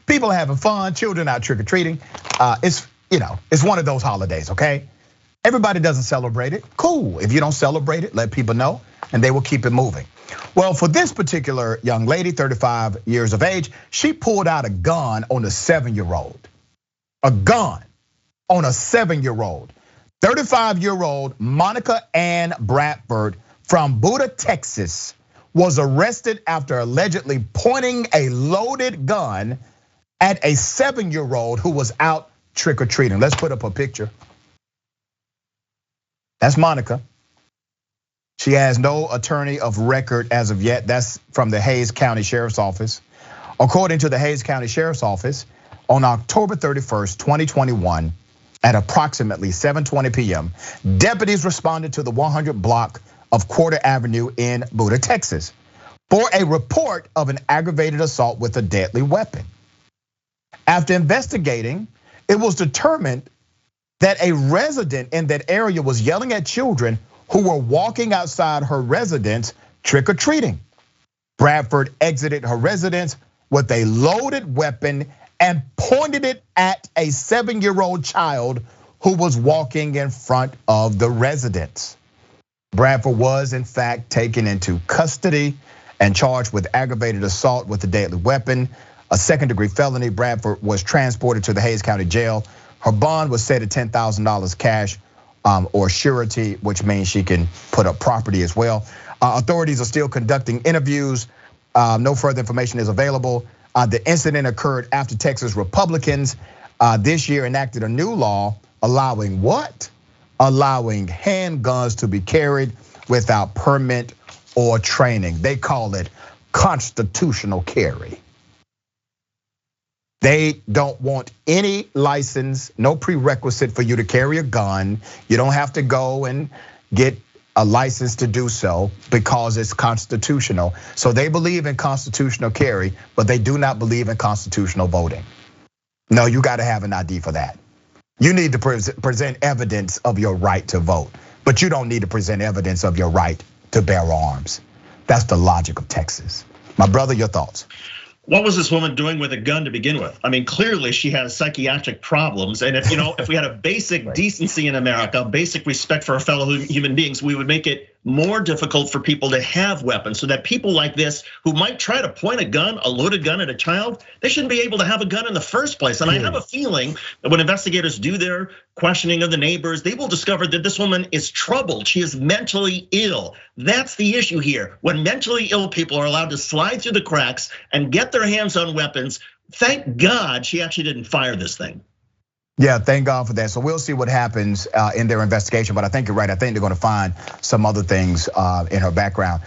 People are having fun, children out trick-or-treating. It's one of those holidays, okay? Everybody doesn't celebrate it. Cool. If you don't celebrate it, let people know and they will keep it moving. Well, for this particular young lady, 35 years of age, she pulled out a gun on a 7-year-old. A gun on a 7-year-old. 35-year-old Monica Ann Bradford from Buda, Texas, was arrested after allegedly pointing a loaded gun at a 7-year-old who was out trick-or-treating. Let's put up a picture. That's Monica. She has no attorney of record as of yet. That's from the Hays County Sheriff's Office. According to the Hays County Sheriff's Office, on October 31st, 2021, at approximately 7:20 p.m., deputies responded to the 100 block of Quarter Avenue in Buda, Texas, for a report of an aggravated assault with a deadly weapon. After investigating, it was determined that a resident in that area was yelling at children who were walking outside her residence trick-or-treating. Bradford exited her residence with a loaded weapon and pointed it at a 7-year-old child who was walking in front of the residence. Bradford was in fact taken into custody and charged with aggravated assault with a deadly weapon, a second-degree felony. Bradford was transported to the Hays County Jail. Her bond was set at $10,000 cash or surety, which means she can put up property as well. Authorities are still conducting interviews. No further information is available. The incident occurred after Texas Republicans this year enacted a new law allowing what? Allowing handguns to be carried without permit or training. They call it constitutional carry. They don't want any license, no prerequisite for you to carry a gun. You don't have to go and get a license to do so because it's constitutional. So they believe in constitutional carry, but they do not believe in constitutional voting. No, you gotta have an ID for that. You need to present evidence of your right to vote, but you don't need to present evidence of your right to bear arms. That's the logic of Texas. My brother, your thoughts? What was this woman doing with a gun to begin with? I mean, clearly she has psychiatric problems. And if we had a basic decency in America, basic respect for our fellow human beings, we would make it more difficult for people to have weapons so that people like this who might try to point a loaded gun at a child, they shouldn't be able to have a gun in the first place. And I have a feeling that when investigators do their questioning of the neighbors, they will discover that this woman is troubled. She is mentally ill. That's the issue here. When mentally ill people are allowed to slide through the cracks and get their hands on weapons, thank God she actually didn't fire this thing. Yeah, thank God for that. So we'll see what happens in their investigation, but I think you're right. I think they're gonna find some other things in her background.